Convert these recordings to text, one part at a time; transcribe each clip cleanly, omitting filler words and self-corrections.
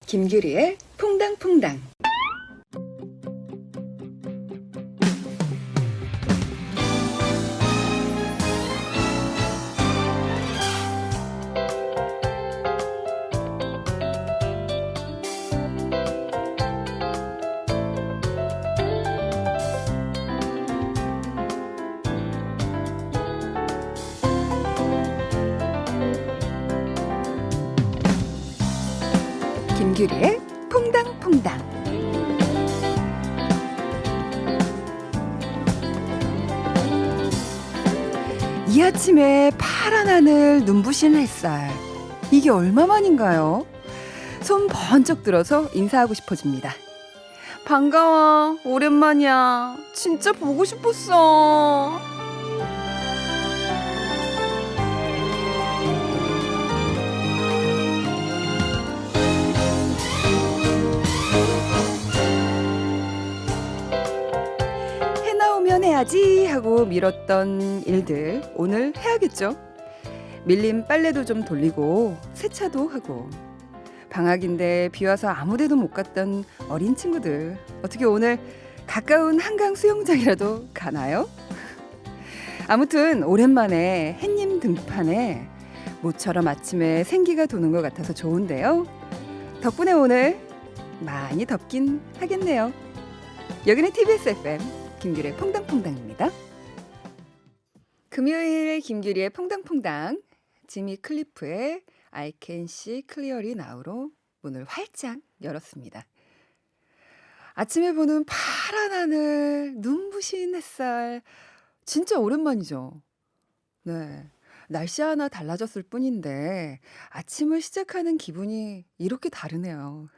김규리의 퐁당퐁당. 김규리의 퐁당퐁당. 이 아침에 파란 하늘, 눈부신 햇살. 이게 얼마만인가요? 손 번쩍 들어서 인사하고 싶어집니다. 반가워, 오랜만이야. 진짜 보고 싶었어. 해 나오면 해야지 하고 미뤘던 일들 오늘 해야겠죠. 밀린 빨래도 좀 돌리고 세차도 하고, 방학인데 비 와서 아무데도 못 갔던 어린 친구들 어떻게 오늘 가까운 한강 수영장이라도 가나요? 아무튼 오랜만에 햇님 등판에 모처럼 아침에 생기가 도는 것 같아서 좋은데요. 덕분에 오늘 많이 덥긴 하겠네요. 여기는 TBS FM 김규리의 퐁당퐁당입니다. 금요일 김규리의 퐁당퐁당, 지미 클리프의 I can see clearly now로 문을 활짝 열었습니다. 아침에 보는 파란 하늘, 눈부신 햇살, 진짜 오랜만이죠. 네, 날씨 하나 달라졌을 뿐인데 아침을 시작하는 기분이 이렇게 다르네요.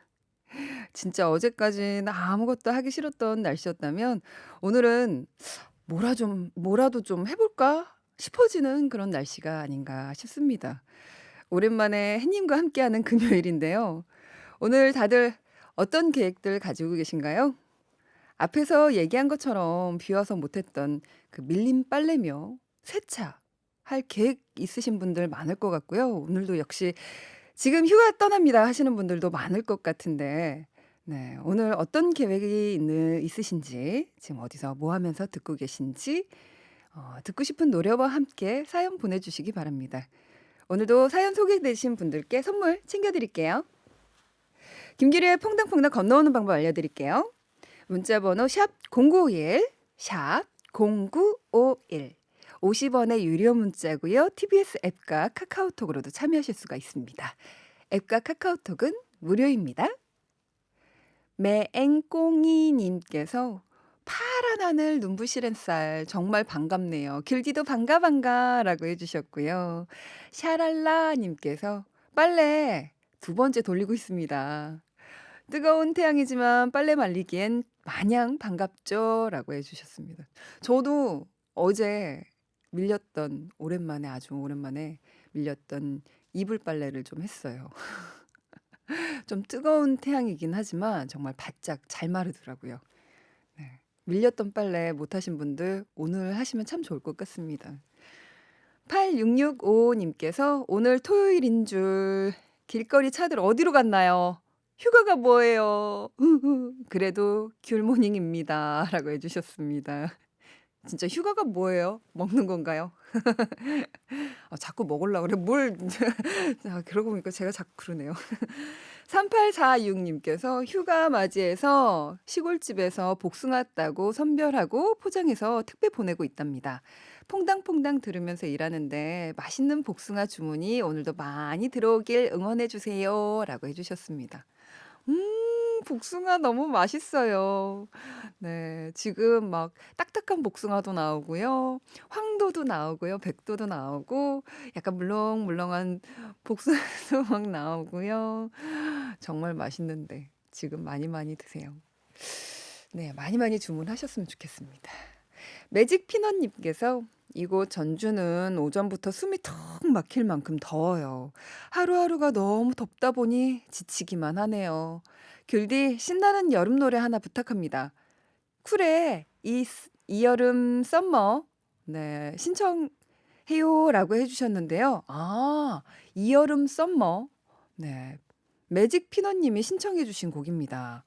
진짜 어제까지는 아무것도 하기 싫었던 날씨였다면 오늘은 뭐라도 좀 해볼까 싶어지는 그런 날씨가 아닌가 싶습니다. 오랜만에 햇님과 함께하는 금요일인데요. 오늘 다들 어떤 계획들 가지고 계신가요? 앞에서 얘기한 것처럼 비 와서 못했던 그 밀린 빨래며 세차 할 계획 있으신 분들 많을 것 같고요. 오늘도 역시 지금 휴가 떠납니다 하시는 분들도 많을 것 같은데, 네, 오늘 어떤 계획이 있으신지, 지금 어디서 뭐 하면서 듣고 계신지, 듣고 싶은 노래와 함께 사연 보내주시기 바랍니다. 오늘도 사연 소개되신 분들께 선물 챙겨드릴게요. 김규리의 퐁당퐁당 건너오는 방법 알려드릴게요. 문자번호 샵 0951, 샵 0951. 50원의 유료 문자고요. TBS 앱과 카카오톡으로도 참여하실 수가 있습니다. 앱과 카카오톡은 무료입니다. 매앵꽁이님께서 파란 하늘, 눈부신 햇살 정말 반갑네요. 길디도 반가라고 해주셨고요. 샤랄라님께서 빨래 2번째 돌리고 있습니다. 뜨거운 태양이지만 빨래 말리기엔 마냥 반갑죠 라고 해주셨습니다. 저도 어제 아주 오랜만에 밀렸던 이불 빨래를 좀 했어요. 좀 뜨거운 태양이긴 하지만 정말 바짝 잘 마르더라고요. 네. 밀렸던 빨래 못하신 분들 오늘 하시면 참 좋을 것 같습니다. 8665님께서 오늘 토요일인 줄 길거리 차들 어디로 갔나요? 휴가가 뭐예요? 그래도 귤모닝입니다 라고 해주셨습니다. 진짜 휴가가 뭐예요? 먹는 건가요? 자꾸 먹으려고 그래. 그러고 보니까 제가 자꾸 그러네요. 3846님께서 휴가 맞이해서 시골집에서 복숭아 따고 선별하고 포장해서 택배 보내고 있답니다. 퐁당퐁당 들으면서 일하는데 맛있는 복숭아 주문이 오늘도 많이 들어오길 응원해주세요 라고 해주셨습니다. 복숭아 너무 맛있어요. 네, 지금 막 딱딱한 복숭아도 나오고요. 황도도 나오고요. 백도도 나오고 약간 물렁물렁한 복숭아도 막 나오고요. 정말 맛있는데 지금 많이 드세요. 네, 많이 주문하셨으면 좋겠습니다. 매직 피넛님께서 이곳 전주는 오전부터 숨이 턱 막힐 만큼 더워요. 하루하루가 너무 덥다 보니 지치기만 하네요. 귤디 신나는 여름 노래 하나 부탁합니다. 쿨의 이 여름 썸머, 네, 신청해요라고 해주셨는데요. 이 여름 썸머, 네, 매직 피넛 님이 신청해 주신 곡입니다.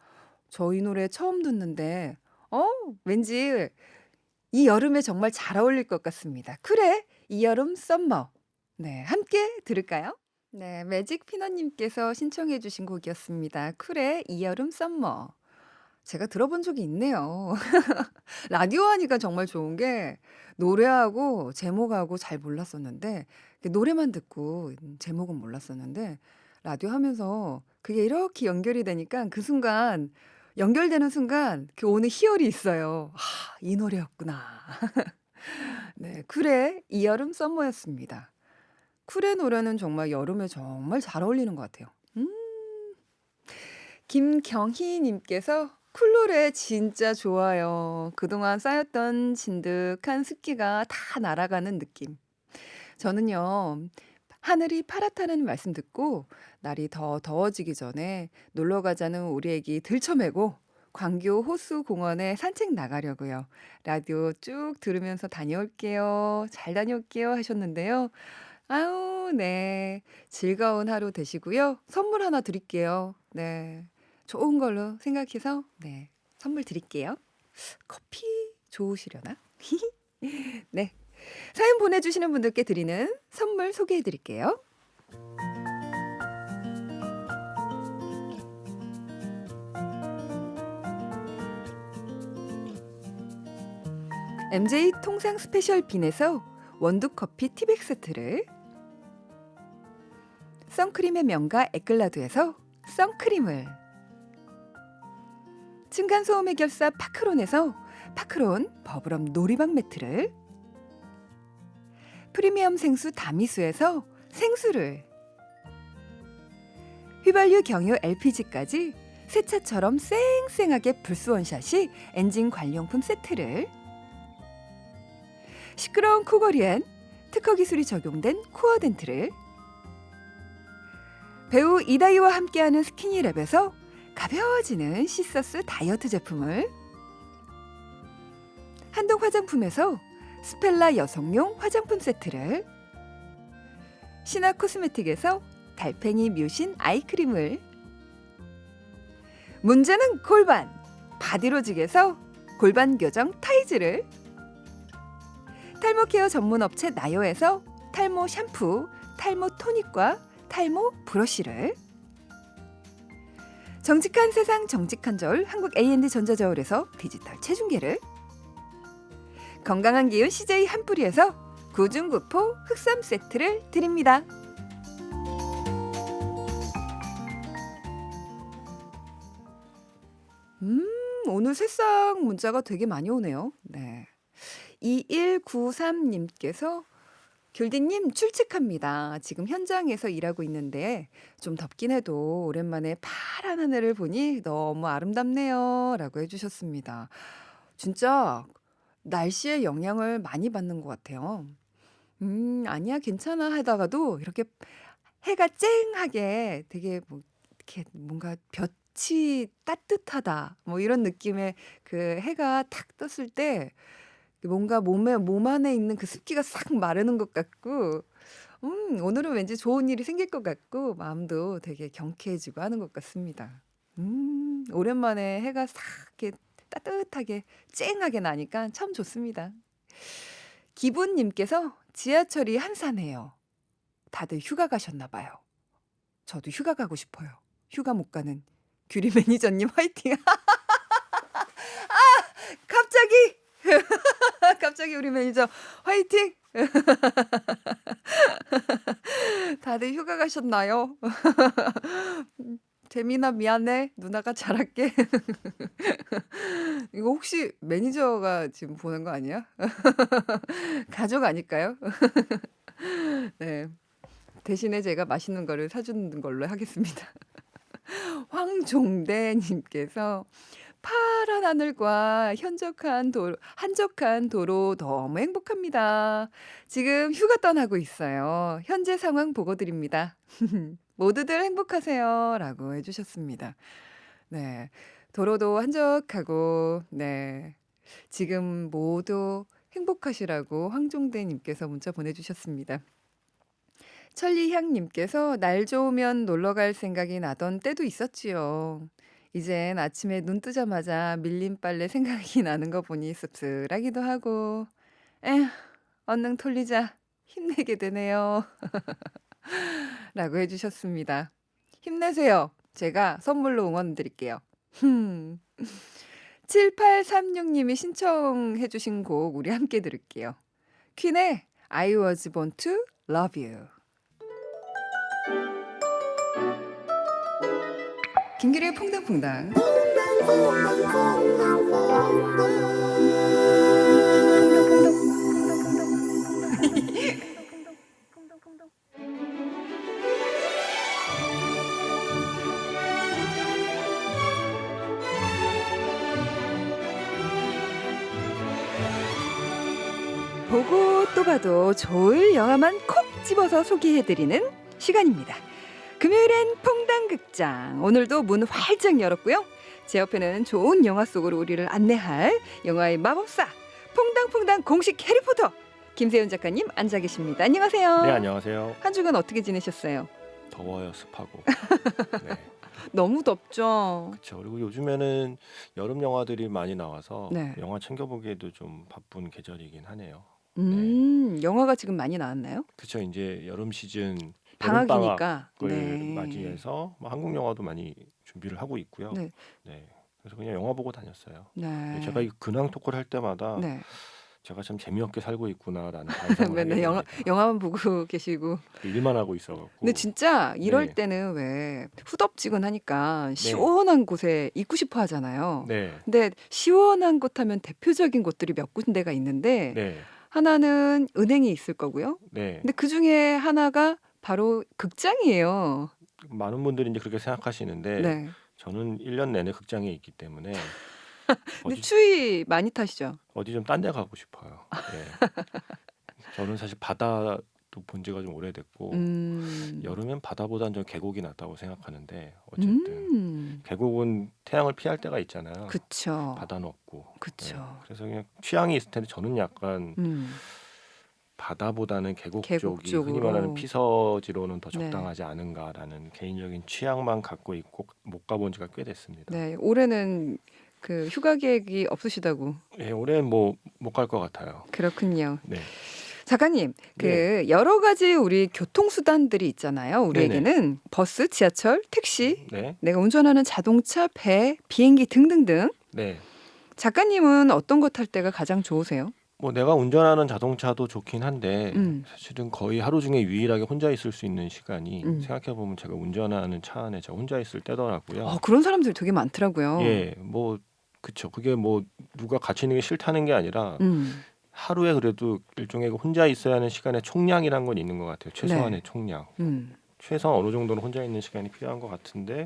저 이 노래 처음 듣는데 어 왠지 이 여름에 정말 잘 어울릴 것 같습니다. 쿨의 이 여름 썸머. 네, 함께 들을까요? 네, 매직 피넛 님께서 신청해 주신 곡이었습니다. 쿨의 이 여름 썸머. 제가 들어본 적이 있네요. 라디오 하니까 정말 좋은 게 노래하고 제목하고 잘 몰랐었는데 그 노래만 듣고 제목은 몰랐었는데 라디오 하면서 그게 이렇게 연결이 되니까 그 순간 연결되는 순간 그 오는 희열이 있어요. '아 이 노래였구나.' 네. 쿨의 이 여름 썸머였습니다. 쿨의 노래는 정말 여름에 정말 잘 어울리는 것 같아요. 음. 김경희 님께서 "쿨 노래 진짜 좋아요. 그동안 쌓였던 진득한 습기가 다 날아가는 느낌." 저는요. 하늘이 파랗다는 말씀 듣고 날이 더 더워지기 전에 놀러 가자는 우리 애기 들쳐매고 광교 호수공원에 산책 나가려고요. 라디오 쭉 들으면서 다녀올게요. 잘 다녀올게요 하셨는데요. 아우 네. 즐거운 하루 되시고요. 선물 하나 드릴게요. 네. 좋은 걸로 생각해서 네. 선물 드릴게요. 커피 좋으시려나? 네. 사연 보내주시는 분들께 드리는 선물 소개해 드릴게요. MJ 통상 스페셜 빈에서 원두커피 티백 세트를, 선크림의 명가 에클라드에서 선크림을, 층간소음 해결사 파크론에서 파크론 버블업 놀이방 매트를, 프리미엄 생수 다미수에서 생수를, 휘발유 경유 LPG까지 새 차처럼 쌩쌩하게 불스원샷이 엔진 관리용품 세트를, 시끄러운 코골이엔 특허 기술이 적용된 코어 덴트를, 배우 이다희와 함께하는 스키니랩에서 가벼워지는 시서스 다이어트 제품을, 한독 화장품에서 스펠라 여성용 화장품 세트를, 신화 코스메틱에서 달팽이 뮤신 아이크림을, 문제는 골반 바디로직에서 골반 교정 타이즈를, 탈모 케어 전문 업체 나요에서 탈모 샴푸, 탈모 토닉과 탈모 브러쉬를, 정직한 세상 정직한 저울 한국 A&D 전자저울에서 디지털 체중계를, 건강한 기운 CJ 한뿌리에서 구중구포 흑삼 세트를 드립니다. 오늘 새싹 문자가 되게 많이 오네요. 네. 2193님께서 귤디님 출첵합니다. 지금 현장에서 일하고 있는데 좀 덥긴 해도 오랜만에 파란 하늘을 보니 너무 아름답네요. 라고 해주셨습니다. 진짜 날씨의 영향을 많이 받는 것 같아요. 아니야, 괜찮아 하다가도 이렇게 해가 쨍하게 되게 뭐 이렇게 뭔가 볕이 따뜻하다. 뭐 이런 느낌의 그 해가 탁 떴을 때 뭔가 몸 안에 있는 그 습기가 싹 마르는 것 같고, 오늘은 왠지 좋은 일이 생길 것 같고, 마음도 되게 경쾌해지고 하는 것 같습니다. 오랜만에 해가 싹 이렇게 따뜻하게 쨍하게 나니까 참 좋습니다. 기분님께서 지하철이 한산해요. 다들 휴가 가셨나 봐요. 저도 휴가 가고 싶어요. 휴가 못 가는 규리 매니저님 화이팅! 갑자기! 갑자기 우리 매니저 화이팅! 다들 휴가 가셨나요? 재민아 미안해. 누나가 잘할게. 이거 혹시 매니저가 지금 보는 거 아니야? 가족 아닐까요? 네. 대신에 제가 맛있는 거를 사주는 걸로 하겠습니다. 황종대님께서 파란 하늘과 한적한 도로 너무 행복합니다. 지금 휴가 떠나고 있어요. 현재 상황 보고 드립니다. 모두들 행복하세요. 라고 해주셨습니다. 네. 도로도 한적하고, 네. 지금 모두 행복하시라고 황종대님께서 문자 보내주셨습니다. 천리향님께서 날 좋으면 놀러 갈 생각이 나던 때도 있었지요. 이젠 아침에 눈 뜨자마자 밀린 빨래 생각이 나는 거 보니 씁쓸하기도 하고, 에휴, 얼른 돌리자. 힘내게 되네요. 라고 해주셨습니다. 힘내세요. 제가 선물로 응원 드릴게요. 7836님이 신청해주신 곡 우리 함께 들을게요. 퀸의 I was born to love you. 김기래의 퐁당퐁당. 보고 또 봐도 좋을 영화만 콕 집어서 소개해드리는 시간입니다. 금요일엔 퐁당극장. 오늘도 문 활짝 열었고요. 제 옆에는 좋은 영화 속으로 우리를 안내할 영화의 마법사 퐁당퐁당 공식 해리포터 김세윤 작가님 앉아 계십니다. 안녕하세요. 네, 안녕하세요. 한 주간 어떻게 지내셨어요? 더워요, 습하고. 네, 너무 덥죠. 그렇죠. 그리고 요즘에는 여름 영화들이 많이 나와서 네. 영화 챙겨보기에도 좀 바쁜 계절이긴 하네요. 영화가 지금 많이 나왔나요? 그렇죠. 이제 여름 시즌, 방학이니까. 여름방학을 네. 맞이해서 뭐 한국 영화도 많이 준비를 하고 있고요. 네. 네, 그래서 그냥 영화 보고 다녔어요. 네. 제가 이 근황 토크를 할 때마다 네. 제가 참 재미없게 살고 있구나라는 반성을 하게 맨날 됩니다. 영화만 보고 계시고. 일만 하고 있어갖고. 근데 진짜 이럴 네. 때는 왜 후덥지근하니까 시원한 곳에 있고 싶어 하잖아요. 네, 근데 시원한 곳 하면 대표적인 곳들이 몇 군데가 있는데 네, 하나는 은행이 있을 거고요. 네. 근데 그 중에 하나가 바로 극장이에요. 많은 분들이 이제 그렇게 생각하시는데 네. 저는 1년 내내 극장에 있기 때문에 근데 추위 많이 타시죠? 어디 좀 딴 데 가고 싶어요. 예. 저는 사실 바다도 본 지가 좀 오래됐고 여름엔 바다보다는 좀 계곡이 낫다고 생각하는데 어쨌든 계곡은 태양을 피할 때가 있잖아요. 그쵸. 바다는 없고. 그쵸. 예. 그래서 그냥 취향이 있을 텐데 저는 약간 음. 바다보다는 계곡 계곡 쪽이 흔히 쪽으로. 말하는 피서지로는 더 네. 적당하지 않은가라는 개인적인 취향만 갖고 있고 못 가본 지가 꽤 됐습니다. 네, 올해는 그 휴가 계획이 없으시다고. 예, 올해는 뭐 못 갈 것 같아요. 그렇군요. 네. 작가님, 그 네. 여러 가지 우리 교통수단들이 있잖아요. 우리에게는 버스, 지하철, 택시, 네. 내가 운전하는 자동차, 배, 비행기 등등등. 네. 작가님은 어떤 것 탈 때가 가장 좋으세요? 뭐 내가 운전하는 자동차도 좋긴 한데 음. 사실은 거의 하루 중에 유일하게 혼자 있을 수 있는 시간이 음. 생각해 보면 제가 운전하는 차 안에 제가 혼자 있을 때더라고요. 그런 사람들 되게 많더라고요. 예, 뭐 그쵸. 그게 뭐 누가 같이 있는 게 싫다는 게 아니라 하루에 그래도 일종의 그 혼자 있어야 하는 시간의 총량이란 건 있는 것 같아요. 최소한의 총량. 최소한 어느 정도는 혼자 있는 시간이 필요한 것 같은데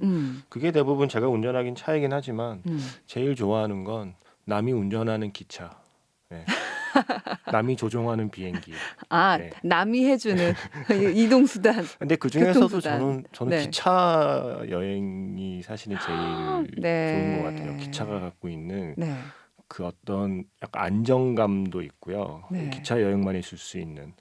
그게 대부분 제가 운전하긴 차이긴 하지만 제일 좋아하는 건 남이 운전하는 기차. 네. 남이 조종하는 비행기. 네. 남이 해주는 이동수단. 근데 그 중에서도 교통수단. 저는 네. 기차 여행이 사실은 제일 네. 좋은 것 같아요. 기차가 갖고 있는 네. 그 어떤 약간 안정감도 있고요. 네. 기차 여행만 있을 수 있는.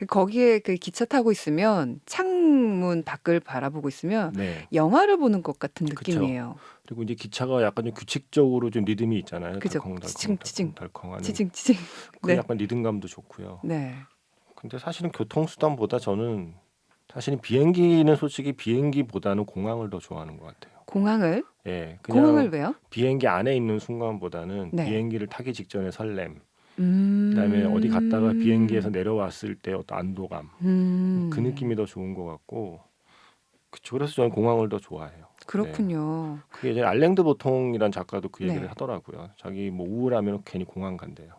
거기에 그 기차 타고 있으면 창문 밖을 바라보고 있으면 네. 영화를 보는 것 같은 그쵸. 느낌이에요. 그리고 이제 기차가 약간 좀 규칙적으로 좀 리듬이 있잖아요. 그죠. 덜컹덜컹 덜컹하는. 지징지징. 그 네. 약간 리듬감도 좋고요. 네. 근데 사실은 교통수단보다 저는 사실은 비행기는 솔직히 비행기보다는 공항을 더 좋아하는 것 같아요. 공항을? 예, 그냥 공항을 왜요? 비행기 안에 있는 순간보다는 네. 비행기를 타기 직전의 설렘, 그다음에 어디 갔다가 비행기에서 내려왔을 때 어떤 안도감, 그 느낌이 더 좋은 것 같고, 그쵸. 그래서 저는 공항을 더 좋아해요. 그렇군요. 네. 그게 이제 알랭드 보통이란 작가도 그 네. 얘기를 하더라고요. 자기 뭐 우울하면 괜히 공항 간대요.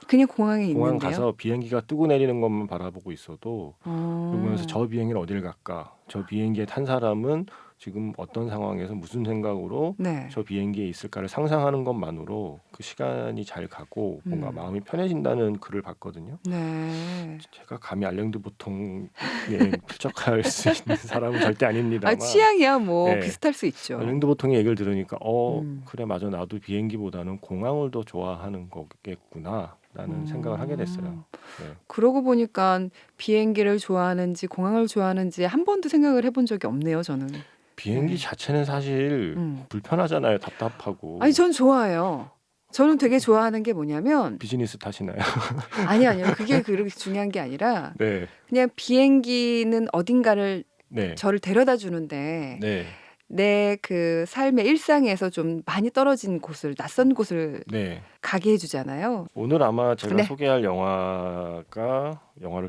그냥 공항에 공항 있는데요. 가서 비행기가 뜨고 내리는 것만 바라보고 있어도 그러면서 저 비행기는 어딜 갈까? 저 비행기에 탄 사람은 지금 어떤 상황에서 무슨 생각으로 네. 저 비행기에 있을까를 상상하는 것만으로 그 시간이 잘 가고 뭔가 마음이 편해진다는 글을 봤거든요. 네. 제가 감히 알랭드 보통에 필적할 수 있는 사람은 절대 아닙니다만 취향이야 뭐 네. 비슷할 수 있죠. 알랭드 보통의 얘기를 들으니까 그래 맞아 나도 비행기보다는 공항을 더 좋아하는 거겠구나 생각을 하게 됐어요. 네. 그러고 보니까 비행기를 좋아하는지 공항을 좋아하는지 한 번도 생각을 해본 적이 없네요, 저는. 비행기 네. 자체는 사실 불편하잖아요. 답답하고. 아니, 전 좋아해요. 저는 되게 좋아하는 게 뭐냐면 비즈니스 타시나요? 아니요. 그게 그렇게 중요한 게 아니라 네. 그냥 비행기는 어딘가를 네. 저를 데려다 주는데 네. 내 그 삶의 일상에서 좀 많이 떨어진 곳을 낯선 곳을 네. 가게 해주잖아요. 오늘 아마 제가 네. 소개할 영화를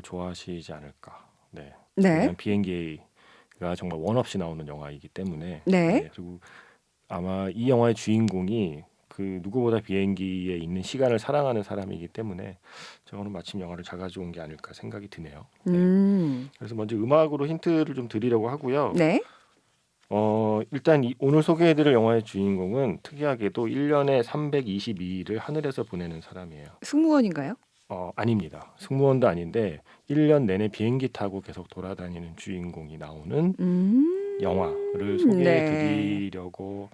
좋아하시지 않을까. 네. 네. 왜냐하면 비행기가 정말 원 없이 나오는 영화이기 때문에. 네. 그리고 아마 이 영화의 주인공이 그 누구보다 비행기에 있는 시간을 사랑하는 사람이기 때문에 제가 오늘 마침 영화를 잘 가져온 게 아닐까 생각이 드네요. 네. 그래서 먼저 음악으로 힌트를 좀 드리려고 하고요. 네. 일단 오늘 소개해드릴 영화의 주인공은 특이하게도 1년에 322일을 하늘에서 보내는 사람이에요. 승무원인가요? 아닙니다. 승무원도 아닌데 1년 내내 비행기 타고 계속 돌아다니는 주인공이 나오는 영화를 소개해드리려고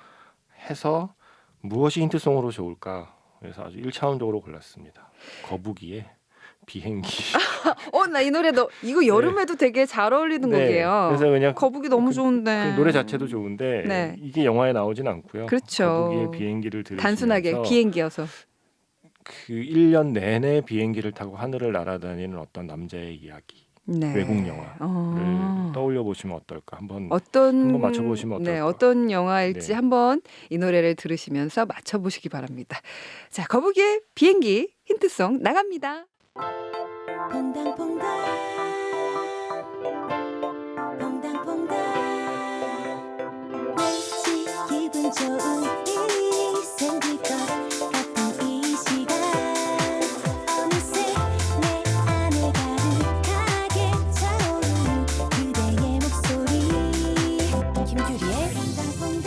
해서 무엇이 힌트송으로 좋을까? 그래서 아주 1차원적으로 골랐습니다. 거북이의 비행기. 나 이 노래 이거 여름에도 되게 잘 어울리는 곡이에요. 그래서 그냥 거북이 너무 좋은데. 그 노래 자체도 좋은데 네. 이게 영화에 나오진 않고요. 그렇죠. 거북이의 비행기를 들으시면서 단순하게 비행기여서. 그 1년 내내 비행기를 타고 하늘을 날아다니는 어떤 남자의 이야기. 네. 외국 영화를 떠올려 보시면 어떨까? 한번 맞춰보시면 어떨까? 네, 어떤 영화일지 네. 한번 이 노래를 들으시면서 맞춰보시기 바랍니다. 자, 거북이의 비행기 힌트송 나갑니다. 퐁당퐁당 퐁당퐁당 왠지 기분 좋은 일이 생길 것 같은 이 시간 어느새 내 안에 가득하게 차오르는 그대의 목소리 김규리의 퐁당퐁당.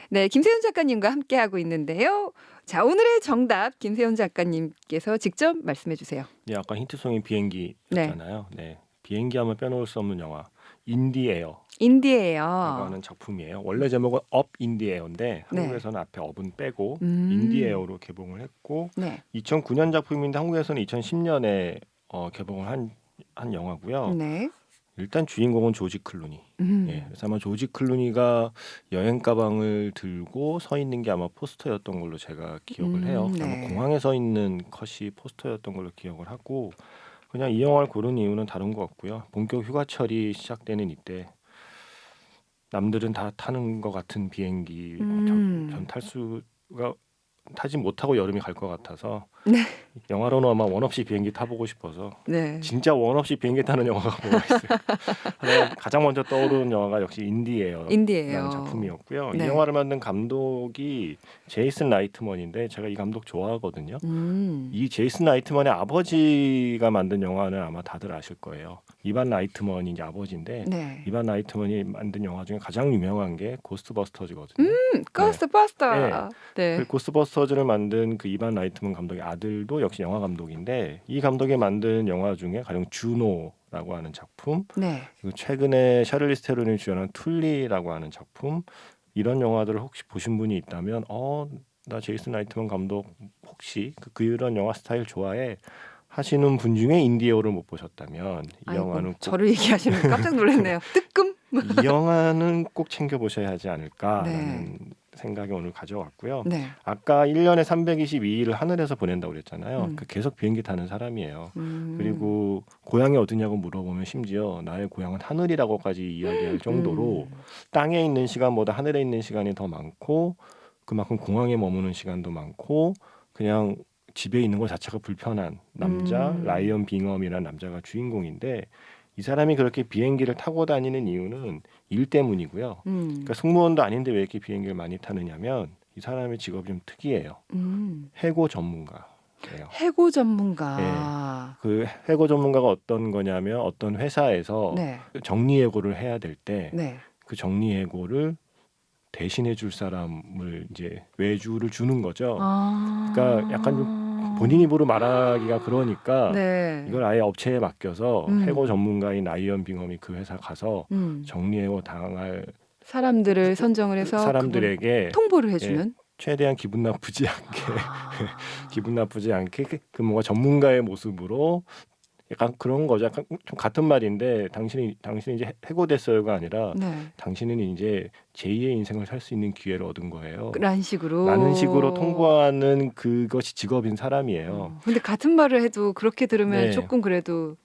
네, 김세훈 작가님과 함께하고 있는데요. 자, 오늘의 정답 김세훈 작가님께서 직접 말씀해 주세요. 네, 아까 힌트송이 비행기였잖아요. 네. 비행기 하면 빼놓을 수 없는 영화 인디에어라고 인디에요. 하는 작품이에요. 원래 제목은 업 인디에어인데 네. 한국에서는 앞에 업은 빼고 인디에어로 개봉을 했고 네. 2009년 작품인데 한국에서는 2010년에 개봉을 한 영화고요. 네. 일단 주인공은 조지 클루니. 예, 그래서 아마 조지 클루니가 여행 가방을 들고 서 있는 게 아마 포스터였던 걸로 제가 기억을 해요. 네. 아마 공항에 서 있는 컷이 포스터였던 걸로 기억을 하고 그냥 이 영화를 고른 이유는 다른 것 같고요. 본격 휴가철이 시작되는 이때 남들은 다 타는 것 같은 비행기 전 타지 못하고 여름이 갈 것 같아서 네. 영화로는 아마 원 없이 비행기 타보고 싶어서 네. 진짜 원 없이 비행기 타는 영화가 뭐가 있어요. 하나 가장 먼저 떠오르는 영화가 역시 인디에어라는 작품이었고요. 네. 이 영화를 만든 감독이 제이슨 라이트먼인데 제가 이 감독 좋아하거든요. 이 제이슨 라이트먼의 아버지가 만든 영화는 아마 다들 아실 거예요. 이반 라이트먼이 이제 아버지인데 네. 이반 라이트먼이 만든 영화 중에 가장 유명한 게 고스트버스터즈거든요. 고스트버스터. 네. 네. 그 고스트버스터즈를 만든 그 이반 라이트먼 감독의 아들도 역시 영화 감독인데 이 감독이 만든 영화 중에 가령 주노라고 하는 작품, 네. 그리고 최근에 샤를리스 테론이 주연한 툴리라고 하는 작품, 이런 영화들을 혹시 보신 분이 있다면 나 제이슨 라이트먼 감독 혹시 그런 영화 스타일 좋아해 하시는 분 중에 인디에어를 못 보셨다면 이 영화는 저를 얘기하시는 거 깜짝 놀랐네요. 뜨끔. 이 영화는 꼭 챙겨보셔야 하지 않을까라는 생각이 오늘 가져왔고요. 네. 아까 1년에 322일을 하늘에서 보낸다고 그랬잖아요. 계속 비행기 타는 사람이에요. 그리고 고향이 어디냐고 물어보면 심지어 나의 고향은 하늘이라고까지 이야기할 정도로 땅에 있는 시간보다 하늘에 있는 시간이 더 많고 그만큼 공항에 머무는 시간도 많고 그냥 집에 있는 것 자체가 불편한 남자 라이언 빙엄이라는 남자가 주인공인데 이 사람이 그렇게 비행기를 타고 다니는 이유는 일 때문이고요. 그러니까 승무원도 아닌데 왜 이렇게 비행기를 많이 타느냐면 이 사람의 직업이 좀 특이해요. 해고 전문가예요. 해고 전문가. 네. 그 해고 전문가가 어떤 거냐면 어떤 회사에서 네. 정리해고를 해야 될 때 그 네. 정리해고를 대신해 줄 사람을 이제 외주를 주는 거죠. 그러니까 약간 좀 본인 입으로 말하기가 그러니까 네. 이걸 아예 업체에 맡겨서 해고 전문가인 라이언 빙엄이 그 회사 가서 정리해고 당할 사람들을 선정을 해서 사람들에게 통보를 해주는 최대한 기분 나쁘지 않게 아. 기분 나쁘지 않게 그 뭔가 전문가의 모습으로 약간 그런 거죠. 약간 좀 같은 말인데 당신이 이제 해고됐어요가 아니라 네. 당신은 이제 제2의 인생을 살 수 있는 기회를 얻은 거예요. 라는 식으로. 라는 식으로 통보하는 그것이 직업인 사람이에요. 근데 같은 말을 해도 그렇게 들으면 네. 조금 그래도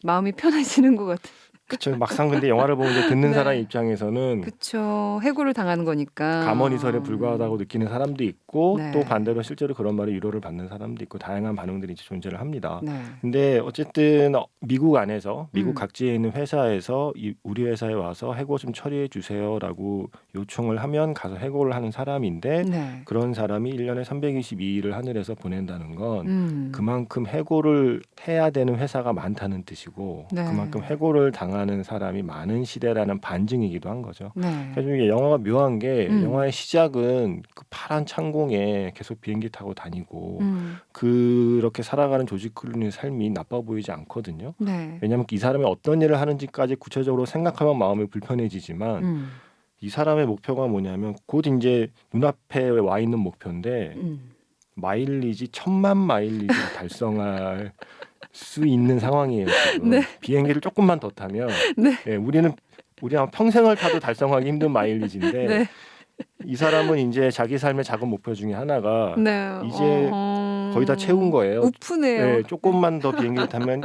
마음이 편해지는 것 같아요. 그쵸. 막상 근데 영화를 보면 이제 듣는 네. 사람 입장에서는 그쵸. 해고를 당하는 거니까. 감언이설에 불과하다고 느끼는 사람도 있고 네. 또 반대로 실제로 그런 말에 위로를 받는 사람도 있고 다양한 반응들이 이제 존재를 합니다. 네. 근데 어쨌든 미국 안에서 미국 음. 각지에 있는 회사에서 우리 회사에 와서 해고 좀 처리해 주세요라고 요청을 하면 가서 해고를 하는 사람인데 네. 그런 사람이 1년에 322일을 하늘에서 보낸다는 건 그만큼 해고를 해야 되는 회사가 많다는 뜻이고 네. 그만큼 해고를 당하는 사람이 많은 시대라는 반증이기도 한 거죠. 네. 그래서 이게 영화가 묘한 게 음. 영화의 시작은 그 파란 창공에 계속 비행기 타고 다니고 음. 그렇게 살아가는 조지 클루니의 삶이 나빠 보이지 않거든요. 네. 왜냐하면 이 사람이 어떤 일을 하는지까지 구체적으로 생각하면 마음이 불편해지지만 음. 이 사람의 목표가 뭐냐면 곧 이제 눈앞에 와 있는 목표인데 마일리지 1000만 마일리지를 달성할 수 있는 상황이에요. 지금. 네. 비행기를 조금만 더 타면 네. 네, 우리는 아마 평생을 타도 달성하기 힘든 마일리지인데 네. 이 사람은 이제 자기 삶의 작은 목표 중에 하나가 네. 이제 거의 다 채운 거예요. 우프네요. 네, 조금만 더 비행기를 타면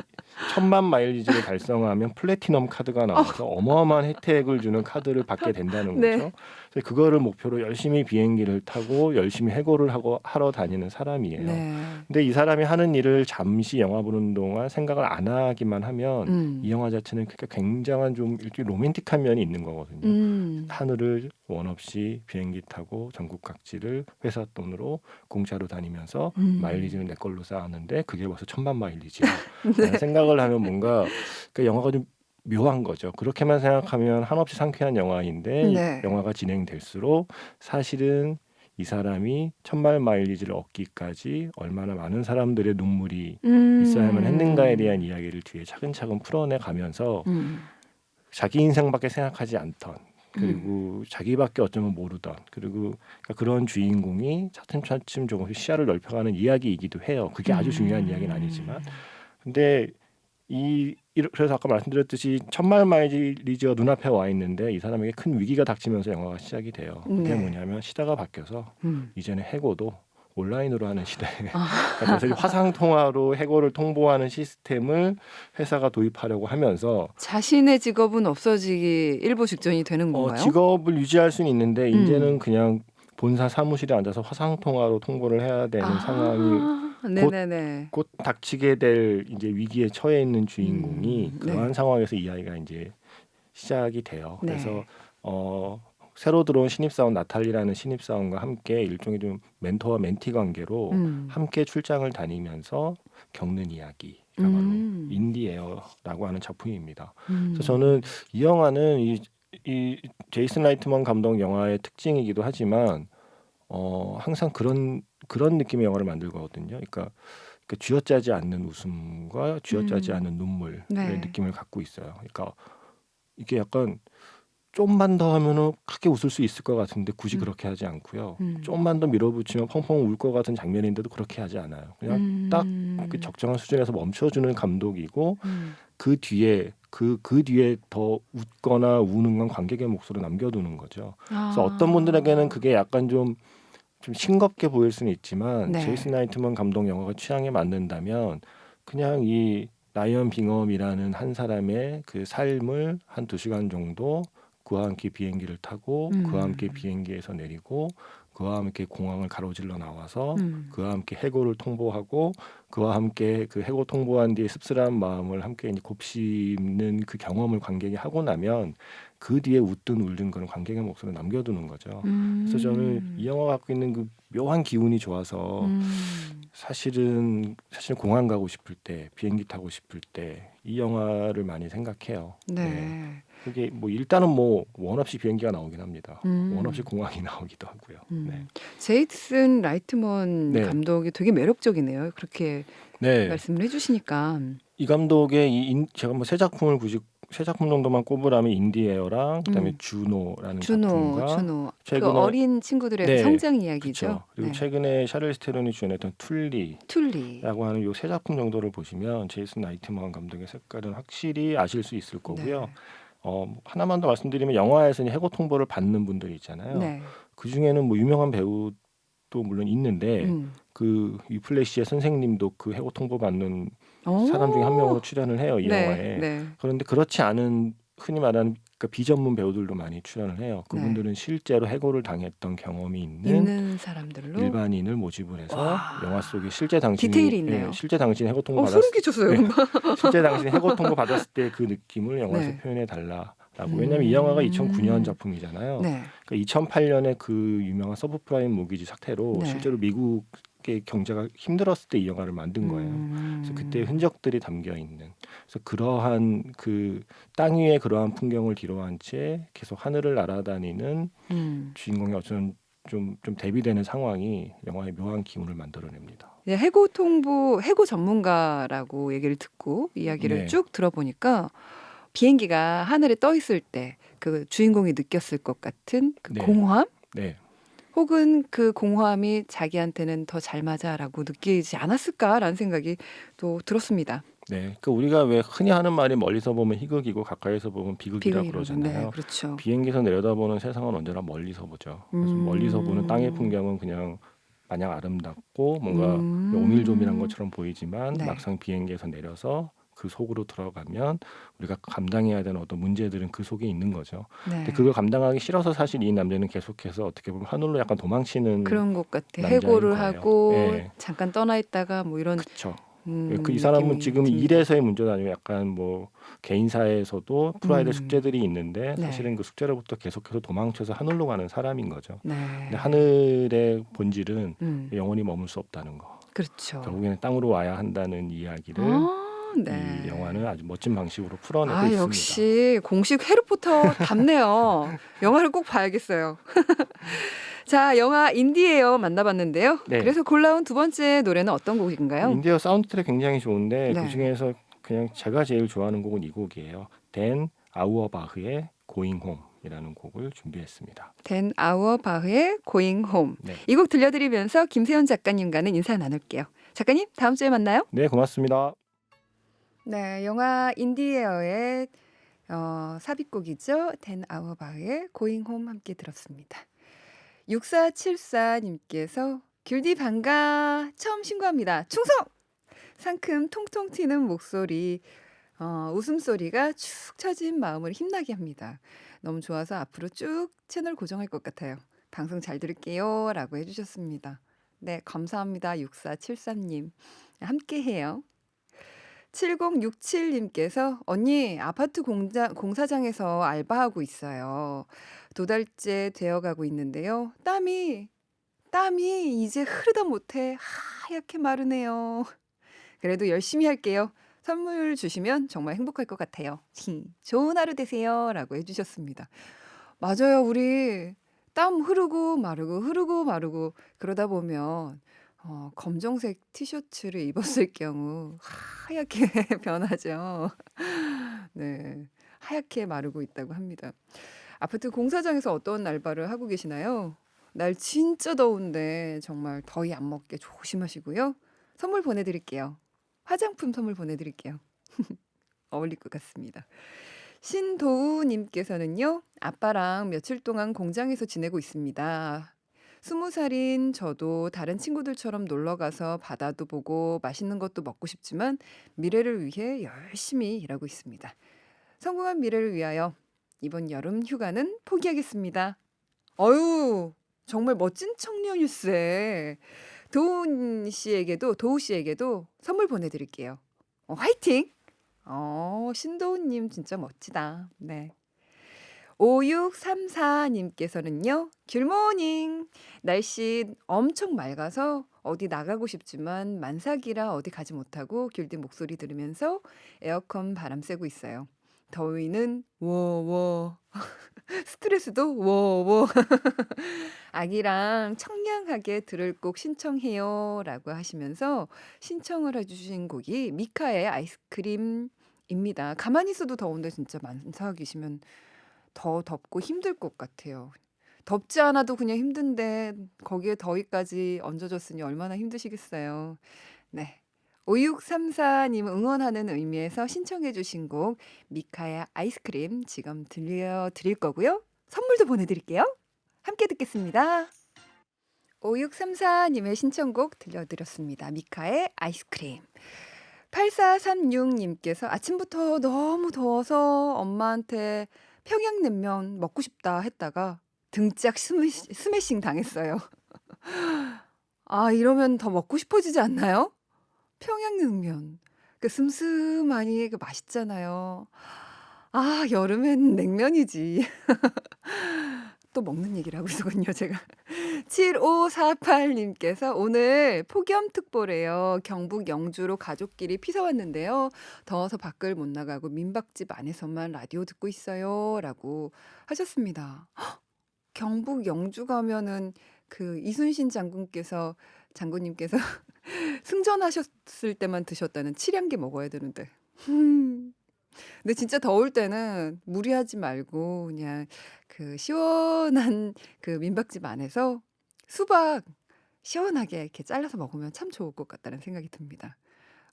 1000만 마일리지를 달성하면 플래티넘 카드가 나와서 어마어마한 혜택을 주는 카드를 받게 된다는 네. 거죠. 그래서 그거를 목표로 열심히 비행기를 타고 열심히 해고를 하러 다니는 사람이에요. 네. 근데 이 사람이 하는 일을 잠시 영화 보는 동안 생각을 안 하기만 하면 이 영화 자체는 그러니까 굉장한 좀 이렇게 로맨틱한 면이 있는 거거든요. 하늘을 원 없이 비행기 타고 전국 각지를 회사 돈으로 공짜로 다니면서 마일리지는 내 걸로 쌓았는데 그게 벌써 1000만 마일리지야. 라는 생각을 하면 뭔가 그 영화가 좀 묘한 거죠. 그렇게만 생각하면 한없이 상쾌한 영화인데 네. 영화가 진행될수록 사실은 이 사람이 1000만 마일리지를 얻기까지 얼마나 많은 사람들의 눈물이 있어야만 했는가에 대한 이야기를 뒤에 차근차근 풀어내 가면서 자기 인생밖에 생각하지 않던 그리고 자기밖에 어쩌면 모르던 그리고 그러니까 그런 주인공이 차츰차츰 조금씩 시야를 넓혀가는 이야기이기도 해요. 그게 아주 중요한 이야기는 아니지만 근데 그래서 아까 말씀드렸듯이 1000만 마일리지가 눈앞에 와 있는데 이 사람에게 큰 위기가 닥치면서 영화가 시작이 돼요. 그게 네. 뭐냐면 시대가 바뀌어서 이제는 해고도 온라인으로 하는 시대에 그래서 화상 통화로 해고를 통보하는 시스템을 회사가 도입하려고 하면서 자신의 직업은 없어지기 일보 직전이 되는 건가요? 직업을 유지할 수는 있는데 이제는 그냥 본사 사무실에 앉아서 화상 통화로 통보를 해야 되는 상황이 네네네. 곧 닥치게 될 이제 위기에 처해 있는 주인공이 그러한 네. 상황에서 이야기가 이제 시작이 돼요. 네. 그래서 새로 들어온 신입사원 나탈리라는 신입사원과 함께 일종의 좀 멘토와 멘티 관계로 함께 출장을 다니면서 겪는 이야기가 바로 인디에어라고 하는 작품입니다. 그래서 저는 이 영화는 이 제이슨 라이트먼 감독 영화의 특징이기도 하지만 항상 그런 느낌의 영화를 만들거든요. 그러니까 쥐어짜지 않는 웃음과 쥐어짜지 않는 눈물의 네. 느낌을 갖고 있어요. 그러니까 이게 약간 좀만 더 하면은 크게 웃을 수 있을 것 같은데 굳이 그렇게 하지 않고요. 좀만 더 밀어붙이면 펑펑 울 것 같은 장면인데도 그렇게 하지 않아요. 그냥 딱 그 적정한 수준에서 멈춰주는 감독이고 그 뒤에 그 뒤에 더 웃거나 우는 건 관객의 몫으로 남겨두는 거죠. 그래서 어떤 분들에게는 그게 약간 좀 싱겁게 보일 수는 있지만 네. 제이슨 라이트먼 감독 영화가 취향에 맞는다면 그냥 이 라이언 빙엄이라는 한 사람의 그 삶을 한 2시간 정도 그와 함께 비행기를 타고 그와 함께 비행기에서 내리고 그와 함께 공항을 가로질러 나와서 그와 함께 해고를 통보하고 그와 함께 그 해고 통보한 뒤에 씁쓸한 마음을 함께 이제 곱씹는 그 경험을 관객이 하고 나면 그 뒤에 웃든 울든 그런 관객의 몫으로 남겨두는 거죠. 그래서 저는 이 영화가 갖고 있는 그 묘한 기운이 좋아서 사실은 공항 가고 싶을 때 비행기 타고 싶을 때 이 영화를 많이 생각해요. 네. 그게 뭐 일단은 뭐 원 없이 비행기가 나오긴 합니다. 원 없이 공항이 나오기도 하고요. 네. 제이슨 라이트먼 네. 감독이 되게 매력적이네요. 그렇게 네. 말씀을 해주시니까. 이 감독의 제가 뭐 새 작품을 굳이 세 작품 정도만 꼽으라면 인디에어랑 그다음에 음. 주노라는 주노, 작품과 주노. 그 최근에 어린 친구들의 네, 성장 이야기죠. 그렇죠. 그리고 네. 최근에 샤를리스 테론이 주연했던 툴리라고 툴리. 하는 요 세 작품 정도를 보시면 제이슨 나이트먼 감독의 색깔은 확실히 아실 수 있을 거고요. 네. 하나만 더 말씀드리면 영화에서는 해고 통보를 받는 분들이 있잖아요. 네. 그 중에는 뭐 유명한 배우도 물론 있는데 그 위플래시의 선생님도 그 해고 통보 받는 사람 중에 한 명으로 오. 출연을 해요, 이 네. 영화에. 네. 그런데 그렇지 않은 흔히 말하는 그러니까 비전문 배우들도 많이 출연을 해요. 네. 그분들은 실제로 해고를 당했던 경험이 있는 있는 사람들로. 일반인을 모집을 해서 와. 영화 속에 실제 당신이 디테일이 있네요. 실제 당신이 해고 통보 소름 받았을 끼쳤어요. 네, 실제 당신이 해고 통보 받았을 때 그 느낌을 영화에서 네. 표현해 달라라고. 왜냐하면 이 영화가 2009년 작품이잖아요. 네. 그러니까 2008년에 그 유명한 서브프라임 모기지 사태로 네. 실제로 미국의 경제가 힘들었을 때 이 영화를 만든 거예요. 그래서 그때 흔적들이 담겨 있는. 그래서 그러한 그 땅 위에 그러한 풍경을 뒤로한 채 계속 하늘을 날아다니는 주인공의 어떤 좀 대비되는 상황이 영화의 묘한 기운을 만들어냅니다. 네, 해고 통보, 해고 전문가라고 얘기를 듣고 이야기를 네. 쭉 들어보니까 비행기가 하늘에 떠 있을 때 그 주인공이 느꼈을 것 같은 그 네. 공허함? 네. 혹은 그 공허함이 자기한테는 더 잘 맞아라고 느끼지 않았을까라는 생각이 또 들었습니다. 네. 그 우리가 왜 흔히 하는 말이 멀리서 보면 희극이고 가까이서 보면 비극이라 비극이라고. 그러잖아요. 네, 그렇죠. 비행기에서 내려다보는 세상은 언제나 멀리서 보죠. 그래서 멀리서 보는 땅의 풍경은 그냥 마냥 아름답고 뭔가 오밀조밀한 것처럼 보이지만 네. 막상 비행기에서 내려서 그 속으로 들어가면 우리가 감당해야 되는 어떤 문제들은 그 속에 있는 거죠. 네. 근데 그걸 감당하기 싫어서 사실 이 남자는 계속해서 어떻게 보면 하늘로 약간 도망치는 그런 것 같아. 남자인 해고를 거예요. 하고 네. 잠깐 떠나 있다가 뭐 이런 그렇죠. 이 사람은 느낌이 지금 듭니다. 일에서의 문제도 아니고 약간 뭐 개인사에서도 풀어야 될 음. 숙제들이 있는데 네. 사실은 그 숙제로부터 계속해서 도망쳐서 하늘로 가는 사람인 거죠. 네. 근데 하늘의 본질은 영원히 머물 수 없다는 거. 그렇죠. 결국에는 땅으로 와야 한다는 이야기를 네. 이 영화는 아주 멋진 방식으로 풀어내고 아, 있습니다. 역시 공식 해리포터 답네요. 영화를 꼭 봐야겠어요. 자, 영화 인디에어 만나봤는데요. 네. 그래서 골라온 두 번째 노래는 어떤 곡인가요? 인디어 사운드 트랙 굉장히 좋은데 네. 그 중에서 그냥 제가 제일 좋아하는 곡은 이 곡이에요. 댄 아우어바흐의 Going Home이라는 곡을 준비했습니다. 댄 아우어바흐의 Going Home. 네. 이 곡 들려드리면서 김세현 작가님과는 인사 나눌게요. 작가님, 다음 주에 만나요. 네, 고맙습니다. 네, 영화 인디에어의 삽입곡이죠. 댄 아우어바흐의 Going Home 함께 들었습니다. 6474님께서 귤디 반가 처음 신고합니다. 충성! 상큼 통통 튀는 목소리, 웃음소리가 축 처진 마음을 힘나게 합니다. 너무 좋아서 앞으로 쭉 채널 고정할 것 같아요. 방송 잘 들을게요 라고 해주셨습니다. 네, 감사합니다. 6473님. 함께해요. 7067님께서 언니 아파트 공사장에서 알바하고 있어요. 두 달째 되어가고 있는데요. 땀이 이제 흐르다 못해 하얗게 마르네요. 그래도 열심히 할게요. 선물 주시면 정말 행복할 것 같아요. 좋은 하루 되세요 라고 해주셨습니다. 맞아요. 우리 땀 흐르고 마르고 그러다 보면 검정색 티셔츠를 입었을 경우 하얗게 변하죠. 네, 하얗게 마르고 있다고 합니다. 아파트 공사장에서 어떤 알바를 하고 계시나요? 날 진짜 더운데 정말 더위 안 먹게 조심하시고요. 선물 보내드릴게요. 화장품 선물 보내드릴게요. 어울릴 것 같습니다. 신도우님께서는요. 아빠랑 며칠 동안 공장에서 지내고 있습니다. 20살인 저도 다른 친구들처럼 놀러가서 바다도 보고 맛있는 것도 먹고 싶지만 미래를 위해 열심히 일하고 있습니다. 성공한 미래를 위하여 이번 여름 휴가는 포기하겠습니다. 어유 정말 멋진 청년일세. 도우 씨에게도 선물 보내드릴게요. 화이팅! 신도우님 진짜 멋지다. 네. 5634님께서는요. 귤모닝. 날씨 엄청 맑아서 어디 나가고 싶지만 만삭이라 어디 가지 못하고 귤디 목소리 들으면서 에어컨 바람 쐬고 있어요. 더위는 워워. 스트레스도 워워. 아기랑 청량하게 들을 곡 신청해요 라고 하시면서 신청을 해주신 곡이 미카의 아이스크림입니다. 입니다. 가만히 있어도 더운데 진짜 만사 계시면 더 덥고 힘들 것 같아요. 덥지 않아도 그냥 힘든데 거기에 더위까지 얹어졌으니 얼마나 힘드시겠어요. 네. 5634님 응원하는 의미에서 신청해 주신 곡 미카의 아이스크림 지금 들려드릴 거고요. 선물도 보내드릴게요. 함께 듣겠습니다. 5634님의 신청곡 들려드렸습니다. 미카의 아이스크림. 8436님께서 아침부터 너무 더워서 엄마한테 평양냉면 먹고 싶다 했다가 등짝 스매싱 당했어요. 아, 이러면 더 먹고 싶어지지 않나요? 평양냉면. 그 슴슴하니 그 맛있잖아요. 아, 여름엔 냉면이지. 또 먹는 얘기를 하고 있었군요, 제가. 7548님께서 오늘 폭염특보래요. 경북 영주로 가족끼리 피서 왔는데요. 더워서 밖을 못 나가고 민박집 안에서만 라디오 듣고 있어요. 라고 하셨습니다. 헉, 경북 영주 가면은 그 이순신 장군님께서 승전하셨을 때만 드셨다는 칠양계 먹어야 되는데. 근데 진짜 더울 때는 무리하지 말고 그냥 그 시원한 그 민박집 안에서 수박 시원하게 이렇게 잘라서 먹으면 참 좋을 것 같다는 생각이 듭니다.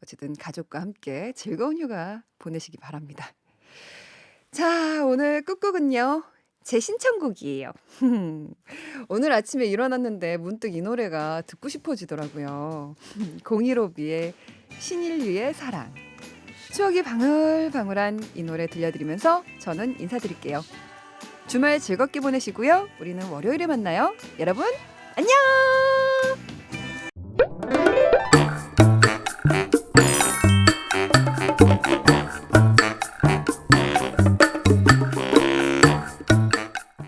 어쨌든 가족과 함께 즐거운 휴가 보내시기 바랍니다. 자, 오늘 끝곡은요. 제 신청곡이에요. 오늘 아침에 일어났는데 문득 이 노래가 듣고 싶어지더라고요. 015B의 신인류의 사랑. 추억이 방울방울한 이 노래 들려드리면서 저는 인사드릴게요. 주말 즐겁게 보내시고요. 우리는 월요일에 만나요. 여러분, 안녕!